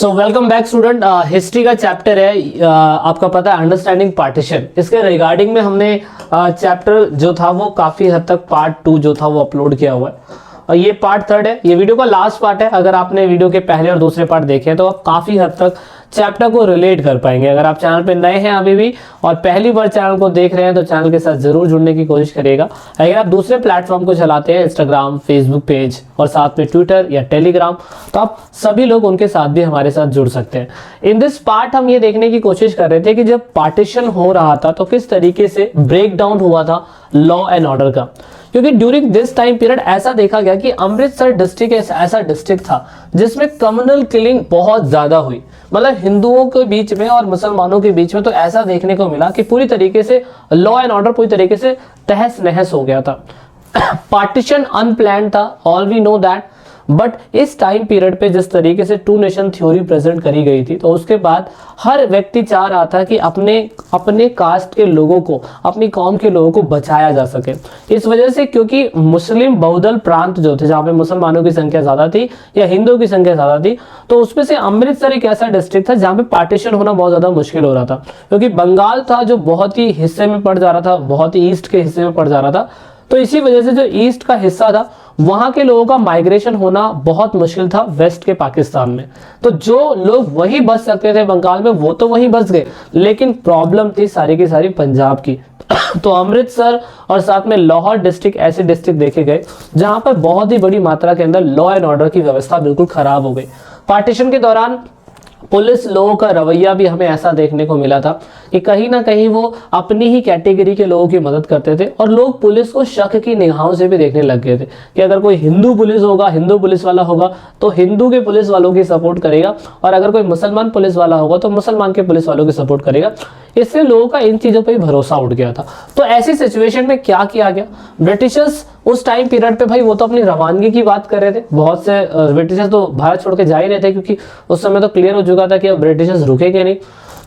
So welcome back student. History का chapter है आपका पता है अंडरस्टैंडिंग पार्टीशन। इसके रिगार्डिंग में हमने चैप्टर जो था वो काफ़ी हद तक पार्ट 2 जो था वो अपलोड किया हुआ है और ये पार्ट 3 है। ये वीडियो का लास्ट पार्ट है। अगर आपने वीडियो के पहले और दूसरे पार्ट देखे हैं तो आप काफ़ी हद तक चैप्टर को रिलेट कर पाएंगे। अगर आप चैनल पे नए हैं अभी भी और पहली बार चैनल को देख रहे हैं तो चैनल के साथ जरूर जुड़ने की कोशिश करिएगा। अगर आप दूसरे प्लेटफॉर्म को चलाते हैं इंस्टाग्राम, फेसबुक पेज और साथ में ट्विटर या टेलीग्राम, तो आप सभी लोग उनके साथ भी हमारे साथ जुड़ सकते हैं। इन दिस पार्ट हम ये देखने की कोशिश कर रहे थे कि जब पार्टीशन हो रहा था तो किस तरीके से ब्रेक डाउन हुआ था लॉ एंड ऑर्डर का, क्योंकि ड्यूरिंग दिस टाइम पीरियड ऐसा देखा गया कि अमृतसर डिस्ट्रिक्ट ऐसा डिस्ट्रिक्ट था जिसमें कम्युनल किलिंग बहुत ज्यादा हुई। मतलब हिंदुओं के बीच में और मुसलमानों के बीच में तो ऐसा देखने को मिला कि पूरी तरीके से लॉ एंड ऑर्डर पूरी तरीके से तहस नहस हो गया था। पार्टीशन अनप्लान्ड था, all we know that. But इस टाइम पीरियड पे जिस तरीके से टू नेशन थ्योरी प्रेजेंट करी गई थी तो उसके बाद हर व्यक्ति चाह रहा था कि अपने कास्ट के लोगों को, अपनी कौम के लोगों को बचाया जा सके। इस वजह से क्योंकि मुस्लिम बहुदल प्रांत जो थे जहाँ पे मुसलमानों की संख्या ज्यादा थी या हिंदुओं की संख्या ज्यादा थी, तो उसमें से अमृतसर एक ऐसा डिस्ट्रिक्ट था जहाँ पे पार्टीशन होना बहुत ज्यादा मुश्किल हो रहा था, क्योंकि बंगाल था जो बहुत ही हिस्से में पड़ जा रहा था, बहुत ही ईस्ट के हिस्से में पड़ जा रहा था। तो इसी वजह से जो ईस्ट का हिस्सा था वहां के लोगों का माइग्रेशन होना बहुत मुश्किल था वेस्ट के पाकिस्तान में। तो जो लोग वहीं बस सकते थे बंगाल में वो तो वहीं बस गए, लेकिन प्रॉब्लम थी सारी की सारी पंजाब की। तो अमृतसर और साथ में लाहौर डिस्ट्रिक्ट ऐसे डिस्ट्रिक्ट देखे गए जहां पर बहुत ही बड़ी मात्रा के अंदर लॉ एंड ऑर्डर की व्यवस्था बिल्कुल खराब हो गई। पार्टीशन के दौरान पुलिस लोगों का रवैया भी हमें ऐसा देखने को मिला था कि कहीं ना कहीं वो अपनी ही कैटेगरी के लोगों की मदद करते थे और लोग पुलिस को शक की निगाहों से भी देखने लग गए थे कि अगर कोई हिंदू पुलिस होगा, हिंदू पुलिस वाला होगा तो हिंदू के पुलिस वालों की सपोर्ट करेगा, और अगर कोई मुसलमान पुलिस वाला होगा तो मुसलमान के पुलिस वालों की सपोर्ट करेगा। इससे लोगों का इन चीज़ों पर ही भरोसा उठ गया था। तो ऐसी सिचुएशन में क्या किया गया, ब्रिटिशर्स उस टाइम पीरियड पे भाई वो तो अपनी रवानगी की बात कर रहे थे। बहुत से ब्रिटिशर्स तो भारत छोड़ के जा ही रहे थे, क्योंकि उस समय तो क्लियर हो चुका था कि अब ब्रिटिशर्स रुकेंगे नहीं।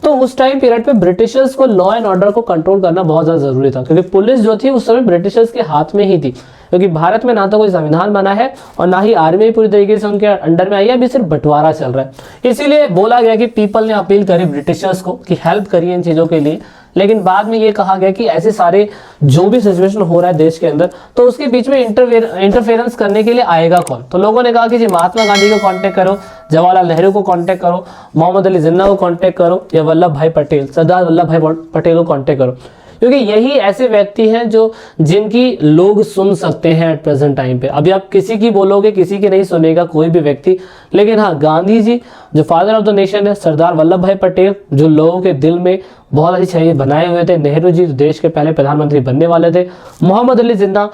तो उस टाइम पीरियड पे ब्रिटिशर्स को लॉ एंड ऑर्डर को कंट्रोल करना बहुत ज़्यादा जरूरी था, क्योंकि पुलिस जो थी उस समय ब्रिटिशर्स के हाथ में ही थी, क्योंकि भारत में ना तो कोई संविधान बना है और ना ही आर्मी पूरी तरीके से उनके अंडर में आई है, अभी सिर्फ बंटवारा चल रहा है। इसीलिए बोला गया कि पीपल ने अपील करी ब्रिटिशर्स को कि हेल्प करिए इन चीज़ों के लिए। लेकिन बाद में ये कहा गया कि ऐसे सारे जो भी सिचुएशन हो रहा है देश के अंदर तो उसके बीच में इंटरफेरेंस करने के लिए आएगा कौन। तो लोगों ने कहा कि जी महात्मा गांधी को कांटेक्ट करो, जवाहरलाल नेहरू को कांटेक्ट करो, मोहम्मद अली जिन्ना को कांटेक्ट करो या वल्लभ भाई पटेल, सरदार वल्लभ भाई पटेल को कांटेक्ट करो, क्योंकि यही ऐसे व्यक्ति हैं जो जिनकी लोग सुन सकते हैं एट प्रेजेंट टाइम पे। अभी आप किसी की बोलोगे किसी की नहीं सुनेगा कोई भी व्यक्ति, लेकिन हाँ गांधी जी जो फादर ऑफ द नेशन है, सरदार वल्लभ भाई पटेल जो लोगों के दिल में बहुत अच्छी छवि बनाए हुए थे, नेहरू जी देश के पहले प्रधानमंत्री बनने वाले थे, मोहम्मद अली जिन्ना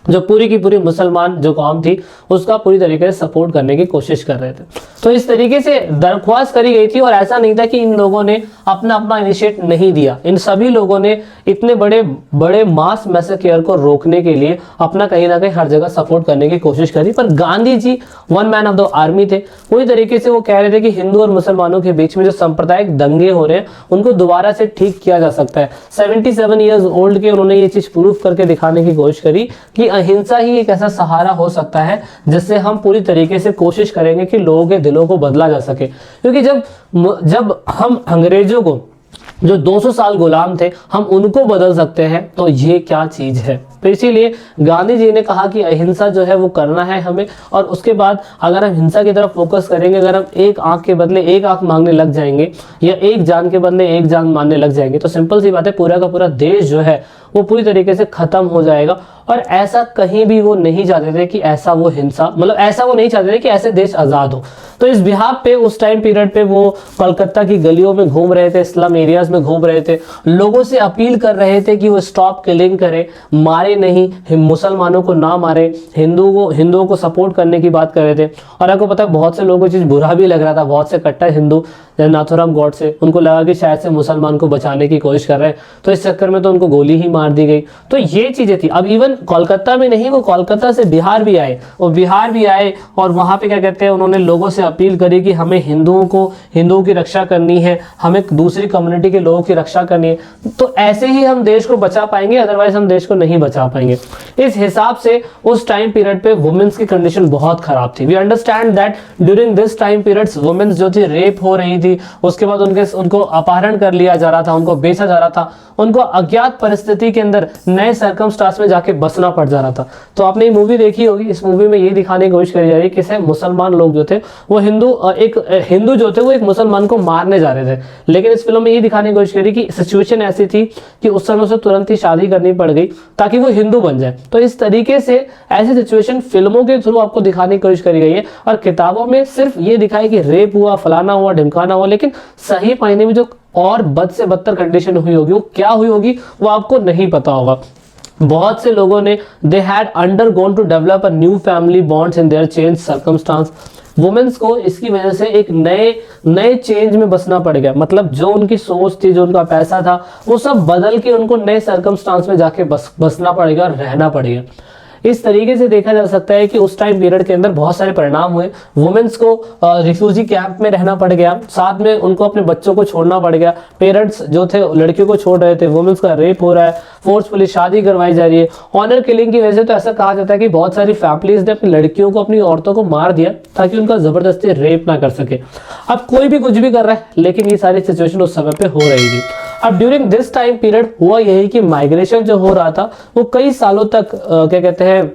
जो पूरी की पूरी मुसलमान जो कौम थी उसका पूरी तरीके से सपोर्ट करने की कोशिश कर रहे थे। तो इस तरीके से दरख्वास्त करी गई थी और ऐसा नहीं था कि इन लोगों ने अपना अपना इनिशिएट नहीं दिया। इन सभी लोगों ने इतने बड़े बड़े मास मैसेक्योर को रोकने के लिए अपना कहीं ना कहीं हर जगह सपोर्ट करने की कोशिश करी। पर Gandhi ji one man of the army थे। पूरी तरीके से वो कह रहे थे कि हिंदू और मुसलमानों के बीच में जो सांप्रदायिक दंगे हो रहे हैं उनको दोबारा से ठीक किया जा सकता है। 77 ईयर्स ओल्ड के उन्होंने ये चीज प्रूफ करके दिखाने की कोशिश करी कि अहिंसा ही एक ऐसा सहारा हो सकता है जिससे हम पूरी तरीके से कोशिश करेंगे कि लोगों के दिलों को बदला जा सके। क्योंकि जब हम अंग्रेजों को जो 200 साल गुलाम थे हम उनको बदल सकते हैं तो ये क्या चीज है। तो इसीलिए गांधी जी ने कहा कि अहिंसा जो है वो करना है हमें, और उसके बाद अगर हम हिंसा की तरफ फोकस करेंगे, अगर हम एक आंख के बदले एक आंख मांगने लग जाएंगे या एक जान के बदले एक जान मानने लग जाएंगे तो सिंपल सी बात है पूरा का पूरा देश जो है वो पूरी तरीके से खत्म हो जाएगा। और ऐसा कहीं भी वो नहीं चाहते थे कि ऐसा वो हिंसा, मतलब ऐसा वो नहीं चाहते थे कि ऐसे देश आज़ाद हो। तो इस बिहाफ पे उस टाइम पीरियड पे वो कोलकाता की गलियों में घूम रहे थे, स्लम एरियाज में घूम रहे थे, लोगों से अपील कर रहे थे कि वो स्टॉप किलिंग करें, मारे नहीं, मुसलमानों को ना मारे, हिंदुओं को सपोर्ट करने की बात कर रहे थे। और आपको पता है बहुत से लोगों को चीज़ बुरा भी लग रहा था, बहुत से कट्टर हिंदू जैसे नाथूराम गॉडसे, उनको लगा कि शायद से मुसलमान को बचाने की कोशिश कर रहे हैं, तो इस चक्कर में तो उनको गोली ही मार दी गई। तो ये चीजें थी। अब इवन कोलकाता में नहीं, वो कोलकाता से बिहार भी आए, वो बिहार भी आए और वहां पे क्या कहते हैं, उन्होंने लोगों से अपील करी कि हमें हिंदुओं की रक्षा करनी है, हमें दूसरी कम्युनिटी के लोगों की रक्षा करनी है, तो ऐसे ही हम देश को बचा पाएंगे, अदरवाइज हम देश को नहीं बचा पाएंगे। इस हिसाब से उस टाइम पीरियड पे वुमेन्स की कंडीशन बहुत खराब थी। We understand that during this time periods womens जो थी रेप हो रही थी, उसके बाद उनको अपहरण कर लिया जा रहा था, उनको बेचा जा रहा था, उनको अज्ञात परिस्थिति के अंदर नए सर्कमस्टांस में जाके बसना पड़ जा रहा था। तो आपने ये मूवी देखी होगी, इस मूवी में ये दिखाने की कोशिश करी जा रही है कि मुसलमान लोग जो थे वो हिंदू जो थे वो एक मुसलमान को मारने जा रहे थे, लेकिन इस फिल्म में ये दिखाने की कोशिश करी कि सिचुएशन ऐसी थी कि उस समय उसे तुरंत ही शादी करनी पड़ गई ताकि वो हिंदू बन जाए। तो इस तरीके से ऐसी सिचुएशन फिल्मों के थ्रू आपको दिखाने की कोशिश करी गई है, और किताबों में सिर्फ ये दिखाई कि रेप हुआ, फलाना हुआ, ढिमकाना हुआ, लेकिन सही मायने में जो और बद से बदतर कंडीशन हुई होगी, वो क्या हुई होगी वो आपको नहीं पता होगा। बहुत से लोगों ने they had undergone to develop a new family bonds in their change circumstance. Womens को इसकी वजह से एक नए चेंज में बसना पड़ गया, मतलब जो उनकी सोच थी, जो उनका पैसा था, वो सब बदल के उनको नए सर्कमस्टांस में जाके बसना पड़ेगा, रहना पड़ेगा। इस तरीके से देखा जा सकता है कि उस टाइम पीरियड के अंदर बहुत सारे परिणाम हुए। वुमेन्स को रिफ्यूजी कैंप में रहना पड़ गया, साथ में उनको अपने बच्चों को छोड़ना पड़ गया। पेरेंट्स जो थे लड़कियों को छोड़ रहे थे, वुमेन्स का रेप हो रहा है, फोर्सफुली शादी करवाई जा रही है। ऑनर किलिंग की वजह से तो ऐसा कहा जाता है कि बहुत सारी फैमिलीज ने अपनी लड़कियों को, अपनी औरतों को मार दिया ताकि उनका जबरदस्ती रेप ना कर सके। अब कोई भी कुछ भी कर रहा है, लेकिन ये सारी सिचुएशन उस समय पे हो रही थी। अब ड्यूरिंग दिस टाइम पीरियड हुआ यही कि माइग्रेशन जो हो रहा था वो कई सालों तक क्या कहते हैं,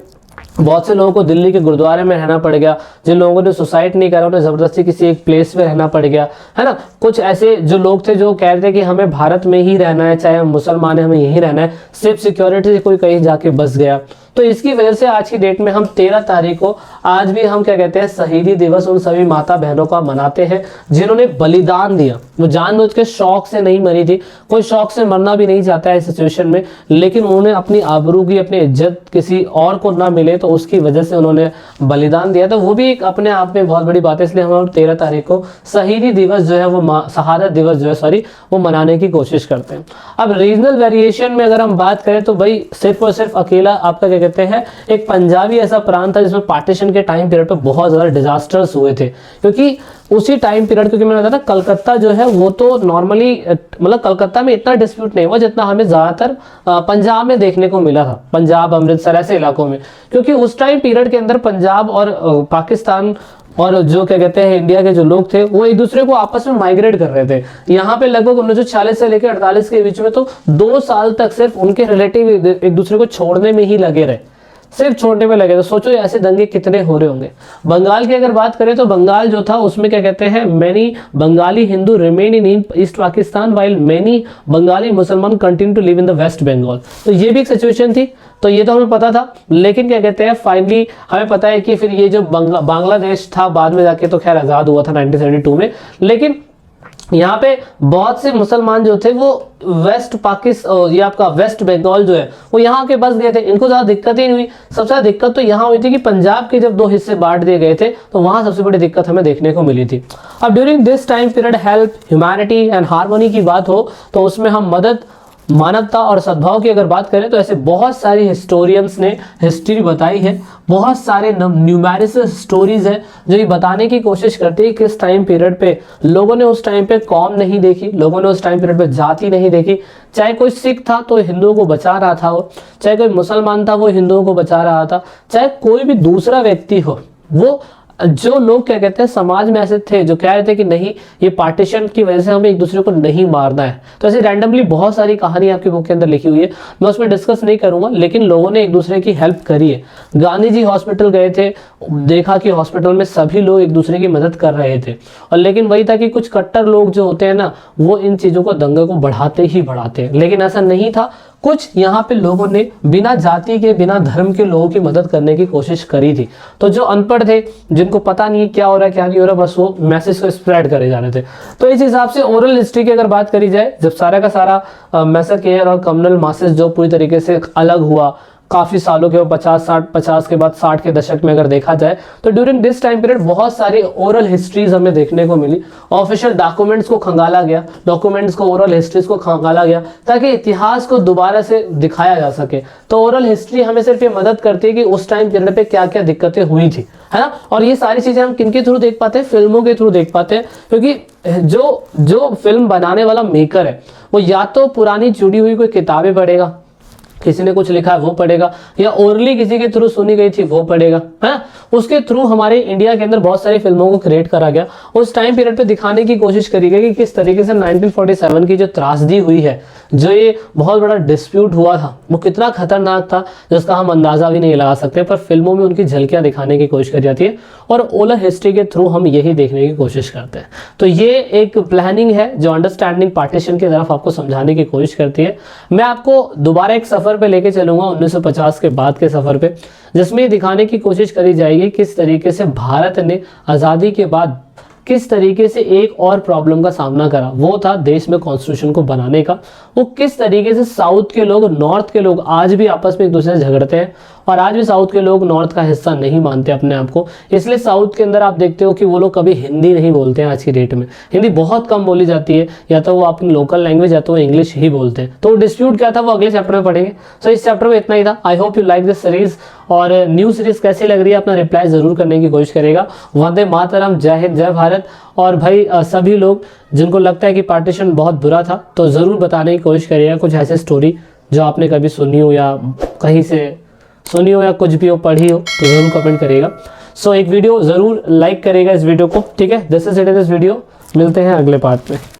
बहुत से लोगों को दिल्ली के गुरुद्वारे में रहना पड़ गया। जिन लोगों ने सुसाइड नहीं करा उन्हें जबरदस्ती किसी एक प्लेस में रहना पड़ गया, है ना। कुछ ऐसे जो लोग थे जो कह रहे थे कि हमें भारत में ही रहना है, चाहे हम मुसलमान हैं, हमें यहीं रहना है, सिर्फ सिक्योरिटी से कोई कहीं जाके बस गया। तो इसकी वजह से आज की डेट में हम 13 तारीख को आज भी हम क्या कहते हैं, शहीदी दिवस उन सभी माता बहनों का मनाते हैं जिन्होंने बलिदान दिया। वो जानबूझ के शौक से नहीं मरी थी, कोई शौक से मरना भी नहीं चाहता है इस सिचुएशन में, लेकिन उन्होंने अपनी आबरू की, अपनी इज्जत किसी और को ना मिले तो उसकी वजह से उन्होंने बलिदान दिया। तो वो भी एक अपने आप में बहुत बड़ी बात है, इसलिए हम 13 तारीख को शहीदी दिवस जो है वो शहादत दिवस जो है वो मनाने की कोशिश करते हैं। अब रीजनल वेरिएशन में अगर हम बात करें तो भाई सिर्फ और सिर्फ अकेला आपका क्या कहते हैं, एक पंजाबी ऐसा प्रांत था जिसमें पार्टीशन के टाइम पीरियड पे बहुत ज्यादा डिजास्टर्स हुए थे, क्योंकि उसी टाइम पीरियड, क्योंकि मैंने बताया था कलकत्ता जो है वो तो नॉर्मली मतलब कलकत्ता में इतना डिस्प्यूट नहीं हुआ जितना हमें ज्यादातर पंजाब में देखने को मिला था, पंजाब, अमृतसर ऐसे इलाकों में, क्योंकि उस टाइम पीरियड के अंदर पंजाब और पाकिस्तान और जो क्या कहते हैं इंडिया के जो लोग थे वो एक दूसरे को आपस में माइग्रेट कर रहे थे। यहाँ पे लगभग 1946 से लेकर 48 के बीच में तो 2 साल तक सिर्फ उनके रिलेटिव एक दूसरे को छोड़ने में ही लगे रहे, सिर्फ छोड़ने में लगे। तो सोचो ऐसे दंगे कितने हो रहे होंगे। बंगाल की अगर बात करें तो बंगाल जो था उसमें क्या कहते हैं, many Bengali Hindu remain in East Pakistan while many Bengali Musalman continue to live in the West Bengal. तो ये भी एक सिचुएशन थी, तो ये तो हमें पता था, लेकिन क्या कहते हैं फाइनली हमें पता है कि फिर ये जो बांग्लादेश था बाद में जाके तो खैर आजाद हुआ था 1972 में, लेकिन यहाँ पे बहुत से मुसलमान जो थे वो वेस्ट पाकिस्तान, ये आपका वेस्ट बंगाल जो है वो यहाँ के बस गए थे, इनको ज्यादा दिक्कत ही नहीं हुई। सबसे ज्यादा दिक्कत तो यहाँ हुई थी कि पंजाब के जब 2 हिस्से बांट दिए गए थे तो वहां सबसे बड़ी दिक्कत हमें देखने को मिली थी। अब during this time period help, humanity and harmony की बात हो तो उसमें हम मदद, मानवता और सद्भाव की अगर बात करें तो ऐसे बहुत सारी हिस्टोरियंस ने हिस्ट्री बताई है, बहुत सारे न्यूमेरिकल स्टोरीज है जो ये बताने की कोशिश करती है किस टाइम पीरियड पे लोगों ने उस टाइम पे कौम नहीं देखी, लोगों ने उस टाइम पीरियड पे जाति नहीं देखी। चाहे कोई सिख था तो हिंदुओं को बचा रहा था वो, चाहे कोई मुसलमान था वो हिंदुओं को बचा रहा था, चाहे कोई भी दूसरा व्यक्ति हो, वो जो लोग क्या कहते हैं समाज में ऐसे थे जो कह रहे थे कि नहीं ये पार्टीशन की वजह से हमें एक दूसरे को नहीं मारना है। तो ऐसे रैंडमली बहुत सारी कहानी आपकी बुक के अंदर लिखी हुई है, मैं उसमें डिस्कस नहीं करूंगा, लेकिन लोगों ने एक दूसरे की हेल्प करी है। गांधी जी हॉस्पिटल गए थे, देखा कि हॉस्पिटल में सभी लोग एक दूसरे की मदद कर रहे थे, और लेकिन वही था कि कुछ कट्टर लोग जो होते हैं ना वो इन चीजों को, दंगे को बढ़ाते ही बढ़ाते हैं, लेकिन ऐसा नहीं था। कुछ यहाँ पे लोगों ने बिना जाति के, बिना धर्म के लोगों की मदद करने की कोशिश करी थी। तो जो अनपढ़ थे, जिनको पता नहीं क्या हो रहा है क्या नहीं हो रहा, बस वो मैसेज को स्प्रेड करे जा रहे थे। तो इस हिसाब से ओरल हिस्ट्री की अगर बात करी जाए, जब सारा का सारा मैसेज और कम्युनल मासेस जो पूरी तरीके से अलग हुआ, काफ़ी सालों के 50 के बाद 60 के दशक में अगर देखा जाए तो ड्यूरिंग दिस टाइम पीरियड बहुत सारी ओरल हिस्ट्रीज हमें देखने को मिली। ऑफिशियल डॉक्यूमेंट्स को खंगाला गया, डॉक्यूमेंट्स को, ओरल हिस्ट्रीज को खंगाला गया ताकि इतिहास को दोबारा से दिखाया जा सके। तो ओरल हिस्ट्री हमें सिर्फ ये मदद करती है कि उस टाइम पीरियड पे क्या क्या दिक्कतें हुई थी, है ना। और ये सारी चीज़ें हम किन के थ्रू देख पाते हैं? फिल्मों के थ्रू देख पाते हैं, क्योंकि जो फिल्म बनाने वाला मेकर है वो या तो पुरानी जुड़ी हुई कोई किताबें पढ़ेगा, किसी ने कुछ लिखा है वो पढ़ेगा, या ओरली किसी के थ्रू सुनी गई थी वो पढ़ेगा, है। उसके थ्रू हमारे इंडिया के अंदर बहुत सारी फिल्मों को क्रिएट करा गया। उस टाइम पीरियड पे दिखाने की कोशिश करी गई कि किस तरीके से 1947 की जो त्रासदी हुई है, जो ये बहुत बड़ा डिस्प्यूट हुआ था, वो कितना खतरनाक था जिसका हम अंदाजा भी नहीं लगा सकते, पर फिल्मों में उनकी झलकियां दिखाने की कोशिश करी जाती है और ओरल हिस्ट्री के थ्रू हम यही देखने की कोशिश करते हैं। तो ये एक प्लानिंग है जो अंडरस्टैंडिंग पार्टीशन की तरफ आपको समझाने की कोशिश करती है। मैं आपको दोबारा एक सफर पे लेके चलूंगा 1950 के बाद के सफर पे, जिसमें ये दिखाने की कोशिश करी जाएगी किस तरीके से भारत ने आज़ादी के बाद किस तरीके से एक और प्रॉब्लम का सामना करा, वो था देश में कॉन्स्टिट्यूशन को बनाने का। वो किस तरीके से साउथ के लोग, नॉर्थ के लोग आज भी आपस में एक दूसरे से झगड़ते हैं और आज भी साउथ के लोग नॉर्थ का हिस्सा नहीं मानते अपने आप को। इसलिए साउथ के अंदर आप देखते हो कि वो लोग कभी हिंदी नहीं बोलते हैं। आज की डेट में हिंदी बहुत कम बोली जाती है, या तो वो अपनी लोकल लैंग्वेज या तो वो इंग्लिश ही बोलते हैं। तो डिस्प्यूट क्या था वो अगले चैप्टर में पढ़ेंगे। सो इस चैप्टर में इतना ही था। I hope you like this series. और न्यू सीरीज कैसी लग रही है अपना रिप्लाई जरूर करने की कोशिश करेगा। वंदे मातरम, जय हिंद, जय भारत। और भाई सभी लोग जिनको लगता है कि पार्टीशन बहुत बुरा था तो ज़रूर बताने की कोशिश करिएगा कुछ ऐसे स्टोरी जो आपने कभी सुनी हो या कहीं से सुनी हो या कुछ भी हो, पढ़ी हो, तो ज़रूर कमेंट करिएगा। सो एक वीडियो ज़रूर लाइक करेगा इस वीडियो को, ठीक है। This is it in this video. मिलते हैं अगले पार्ट में।